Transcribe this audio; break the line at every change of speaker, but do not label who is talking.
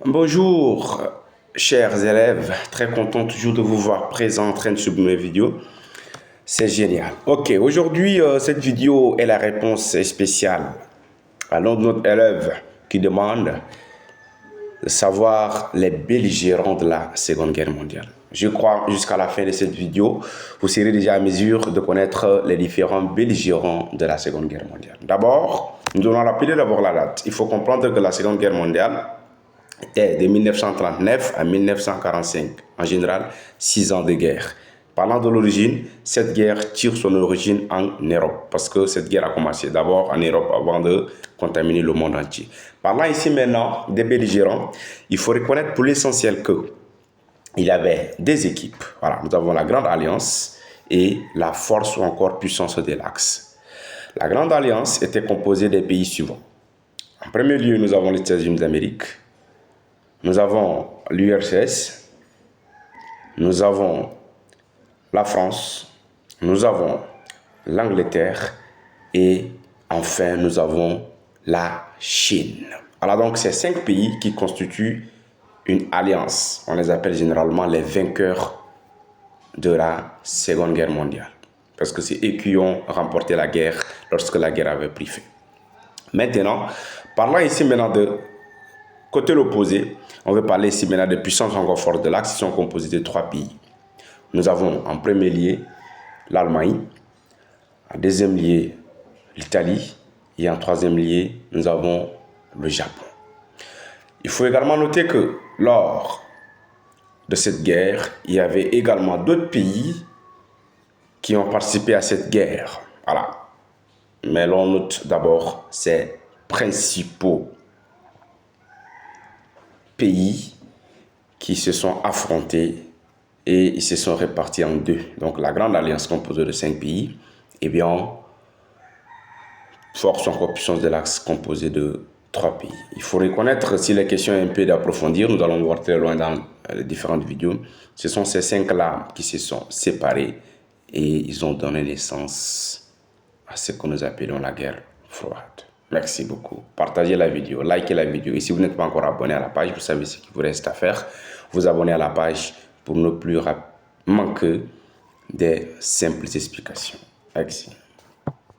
Bonjour, chers élèves. Très content toujours de vous voir présent en train de subir mes vidéos. C'est génial. Ok, aujourd'hui, cette vidéo est la réponse spéciale à l'un de notre élève qui demande de savoir les belligérants de la Seconde Guerre mondiale. Je crois jusqu'à la fin de cette vidéo, vous serez déjà à mesure de connaître les différents belligérants de la Seconde Guerre mondiale. D'abord, nous devons rappeler d'abord la date. Il faut comprendre que la Seconde Guerre mondiale est de 1939 à 1945. En général, 6 ans de guerre. Parlant de l'origine, cette guerre tire son origine en Europe, parce que cette guerre a commencé d'abord en Europe avant de contaminer le monde entier. Parlant ici maintenant des belligérants, il faut reconnaître pour l'essentiel que il y avait des équipes. Voilà, nous avons la Grande Alliance et la force ou encore puissance de l'Axe. La Grande Alliance était composée des pays suivants. En premier lieu, nous avons les États-Unis d'Amérique, nous avons l'URSS, nous avons la France, nous avons l'Angleterre et enfin nous avons la Chine. Alors donc ces 5 pays qui constituent une alliance. On les appelle généralement les vainqueurs de la Seconde Guerre mondiale. Parce que c'est eux qui ont remporté la guerre lorsque la guerre avait pris fin. Maintenant, parlant ici maintenant de côté l'opposé, on veut parler ici maintenant de puissances encore fortes de l'Axe qui sont composées de 3 pays. Nous avons en premier lieu l'Allemagne, en deuxième lieu l'Italie et en troisième lieu nous avons le Japon. Il faut également noter que lors de cette guerre, il y avait également d'autres pays qui ont participé à cette guerre. Voilà. Mais l'on note d'abord ces principaux pays qui se sont affrontés et ils se sont répartis en 2. Donc la Grande Alliance composée de 5 pays, et bien, force encore puissance de l'Axe composée de 3 pays. Il faut reconnaître, si les questions un peu d'approfondir, nous allons voir très loin dans les différentes vidéos, ce sont ces 5-là qui se sont séparés et ils ont donné naissance à ce que nous appelons la guerre froide. Merci beaucoup. Partagez la vidéo, likez la vidéo et si vous n'êtes pas encore abonné à la page, vous savez ce qu'il vous reste à faire. Vous abonner à la page pour ne plus manquer des simples explications. Merci.